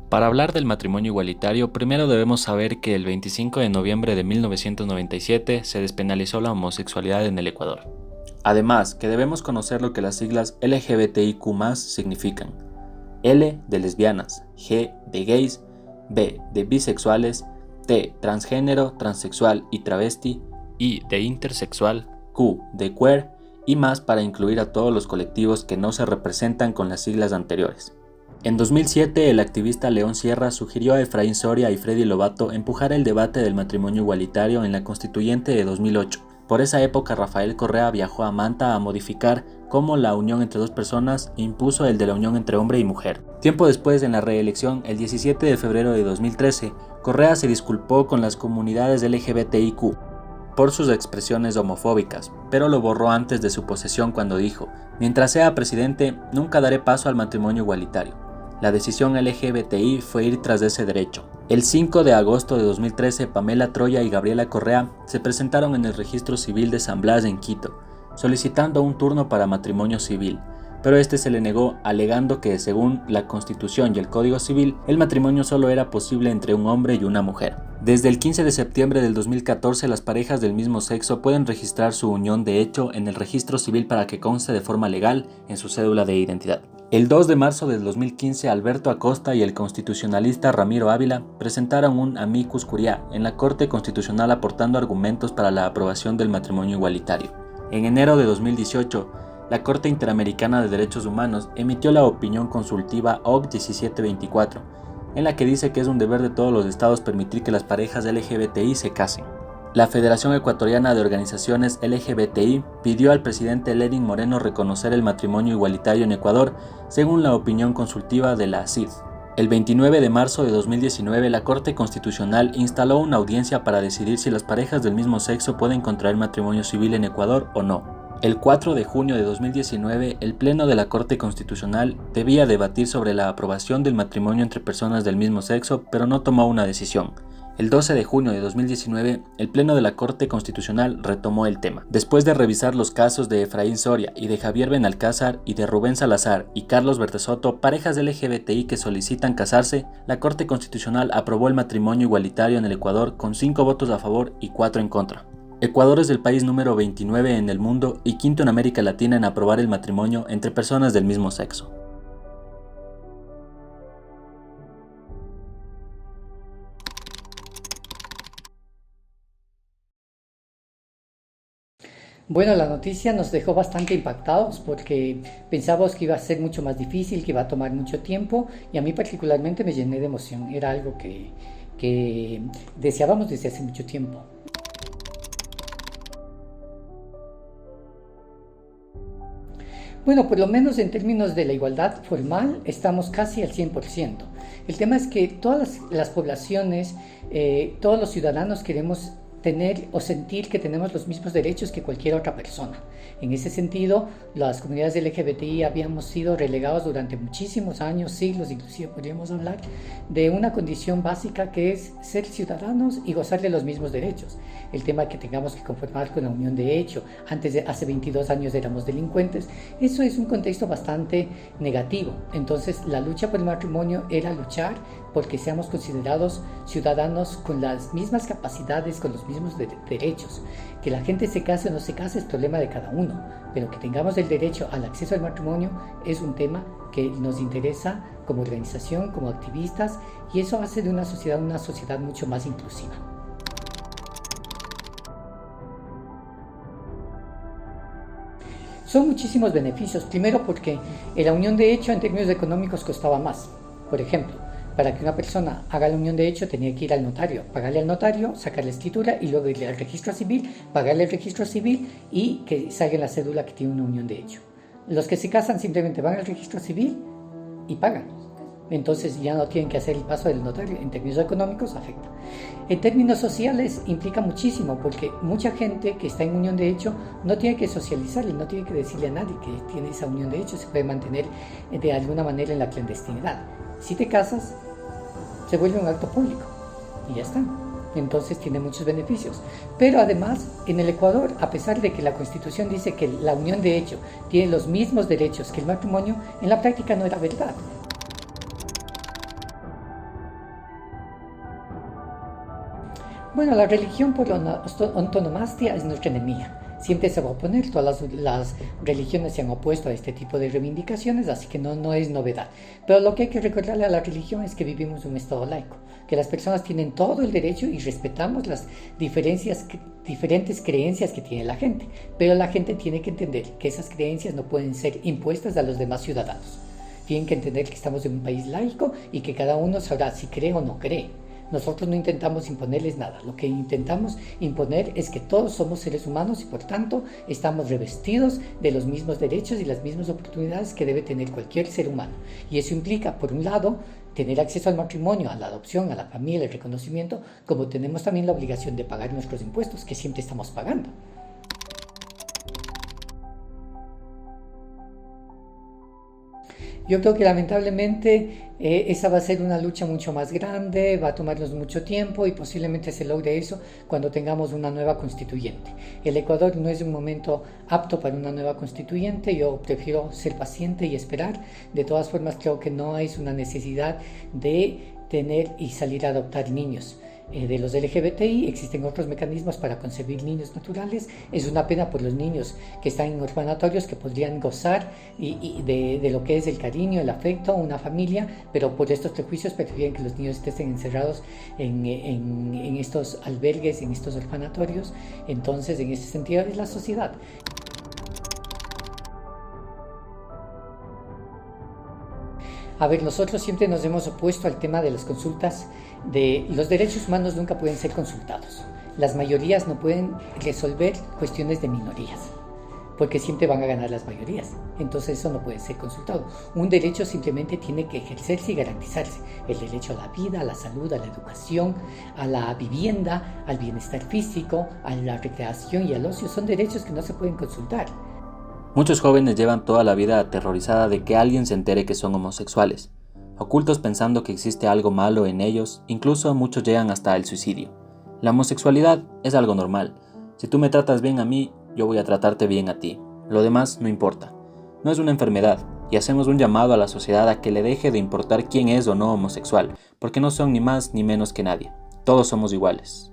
Para hablar del matrimonio igualitario, primero debemos saber que el 25 de noviembre de 1997 se despenalizó la homosexualidad en el Ecuador. Además, que debemos conocer lo que las siglas LGBTIQ+ significan. L de lesbianas, G de gays, B de bisexuales, T transgénero, transexual y travesti, I de intersexual, Q de queer y más para incluir a todos los colectivos que no se representan con las siglas anteriores. En 2007, el activista León Sierra sugirió a Efraín Soria y Freddy Lobato empujar el debate del matrimonio igualitario en la Constituyente de 2008. Por esa época, Rafael Correa viajó a Manta a modificar cómo la unión entre dos personas e impuso el de la unión entre hombre y mujer. Tiempo después, en la reelección, el 17 de febrero de 2013, Correa se disculpó con las comunidades LGBTIQ por sus expresiones homofóbicas, pero lo borró antes de su posesión cuando dijo: "Mientras sea presidente, nunca daré paso al matrimonio igualitario". La decisión LGBTI fue ir tras ese derecho. El 5 de agosto de 2013, Pamela Troya y Gabriela Correa se presentaron en el Registro Civil de San Blas en Quito, solicitando un turno para matrimonio civil, pero este se le negó alegando que, según la Constitución y el Código Civil, el matrimonio solo era posible entre un hombre y una mujer. Desde el 15 de septiembre del 2014, las parejas del mismo sexo pueden registrar su unión de hecho en el registro civil para que conste de forma legal en su cédula de identidad. El 2 de marzo del 2015, Alberto Acosta y el constitucionalista Ramiro Ávila presentaron un amicus curiae en la Corte Constitucional aportando argumentos para la aprobación del matrimonio igualitario. En enero de 2018, la Corte Interamericana de Derechos Humanos emitió la opinión consultiva OC 1724, en la que dice que es un deber de todos los estados permitir que las parejas LGBTI se casen. La Federación Ecuatoriana de Organizaciones LGBTI pidió al presidente Lenín Moreno reconocer el matrimonio igualitario en Ecuador, según la opinión consultiva de la CID. El 29 de marzo de 2019, la Corte Constitucional instaló una audiencia para decidir si las parejas del mismo sexo pueden contraer matrimonio civil en Ecuador o no. El 4 de junio de 2019, el Pleno de la Corte Constitucional debía debatir sobre la aprobación del matrimonio entre personas del mismo sexo, pero no tomó una decisión. El 12 de junio de 2019, el Pleno de la Corte Constitucional retomó el tema. Después de revisar los casos de Efraín Soria y de Javier Benalcázar y de Rubén Salazar y Carlos Bertesoto, parejas LGBTI que solicitan casarse, la Corte Constitucional aprobó el matrimonio igualitario en el Ecuador con 5 votos a favor y 4 en contra. Ecuador es el país número 29 en el mundo y quinto en América Latina en aprobar el matrimonio entre personas del mismo sexo. Bueno, la noticia nos dejó bastante impactados porque pensábamos que iba a ser mucho más difícil, que iba a tomar mucho tiempo y a mí particularmente me llené de emoción. Era algo que deseábamos desde hace mucho tiempo. Bueno, por lo menos en términos de la igualdad formal estamos casi al 100%. El tema es que todas las poblaciones, todos los ciudadanos queremos tener o sentir que tenemos los mismos derechos que cualquier otra persona. En ese sentido, las comunidades LGBTI habíamos sido relegados durante muchísimos años, siglos, inclusive podríamos hablar de una condición básica que es ser ciudadanos y gozar de los mismos derechos. El tema que tengamos que conformar con la unión de hecho, hace 22 años éramos delincuentes, eso es un contexto bastante negativo. Entonces, la lucha por el matrimonio era luchar porque seamos considerados ciudadanos con las mismas capacidades, con los mismos derechos. Que la gente se case o no se case es problema de cada uno, pero que tengamos el derecho al acceso al matrimonio es un tema que nos interesa como organización, como activistas, y eso hace de una sociedad mucho más inclusiva. Son muchísimos beneficios. Primero porque la unión de hecho en términos económicos costaba más. Por ejemplo, para que una persona haga la unión de hecho tenía que ir al notario, pagarle al notario, sacar la escritura y luego ir al registro civil, pagarle el registro civil y que salga en la cédula que tiene una unión de hecho. Los que se casan simplemente van al registro civil y pagan. Entonces ya no tienen que hacer el paso del notario. En términos económicos afecta. En términos sociales implica muchísimo porque mucha gente que está en unión de hecho no tiene que socializarle, no tiene que decirle a nadie que tiene esa unión de hecho, se puede mantener de alguna manera en la clandestinidad. Si te casas, se vuelve un acto público y ya está. entonces tiene muchos beneficios. Pero además, en el Ecuador, a pesar de que la Constitución dice que la unión de hecho tiene los mismos derechos que el matrimonio, en la práctica no era verdad. Bueno, la religión por antonomasia es nuestra enemiga. Siempre se va a oponer, todas las religiones se han opuesto a este tipo de reivindicaciones, así que no es novedad. Pero lo que hay que recordarle a la religión es que vivimos en un estado laico, que las personas tienen todo el derecho y respetamos las diferentes creencias que tiene la gente, pero la gente tiene que entender que esas creencias no pueden ser impuestas a los demás ciudadanos. Tienen que entender que estamos en un país laico y que cada uno sabrá si cree o no cree. Nosotros no intentamos imponerles nada, lo que intentamos imponer es que todos somos seres humanos y por tanto estamos revestidos de los mismos derechos y las mismas oportunidades que debe tener cualquier ser humano. Y eso implica, por un lado, tener acceso al matrimonio, a la adopción, a la familia, el reconocimiento, como tenemos también la obligación de pagar nuestros impuestos, que siempre estamos pagando. Yo creo que lamentablemente esa va a ser una lucha mucho más grande, va a tomarnos mucho tiempo y posiblemente se logre eso cuando tengamos una nueva constituyente. El Ecuador no es un momento apto para una nueva constituyente, yo prefiero ser paciente y esperar. De todas formas creo que no es una necesidad de tener y salir a adoptar niños. De los LGBTI existen otros mecanismos para concebir niños naturales. Es una pena por los niños que están en orfanatorios que podrían gozar de lo que es el cariño, el afecto, una familia, pero por estos prejuicios prefieren que los niños estén encerrados en estos albergues, en estos orfanatorios. Entonces, en ese sentido es la sociedad. A ver, nosotros siempre nos hemos opuesto al tema de las consultas. Los derechos humanos nunca pueden ser consultados. Las mayorías no pueden resolver cuestiones de minorías, porque siempre van a ganar las mayorías. Entonces eso no puede ser consultado. Un derecho simplemente tiene que ejercerse y garantizarse. El derecho a la vida, a la salud, a la educación, a la vivienda, al bienestar físico, a la recreación y al ocio son derechos que no se pueden consultar. Muchos jóvenes llevan toda la vida aterrorizada de que alguien se entere que son homosexuales, ocultos pensando que existe algo malo en ellos, incluso muchos llegan hasta el suicidio. La homosexualidad es algo normal. Si tú me tratas bien a mí, yo voy a tratarte bien a ti. Lo demás no importa. No es una enfermedad, y hacemos un llamado a la sociedad a que le deje de importar quién es o no homosexual, porque no son ni más ni menos que nadie. Todos somos iguales.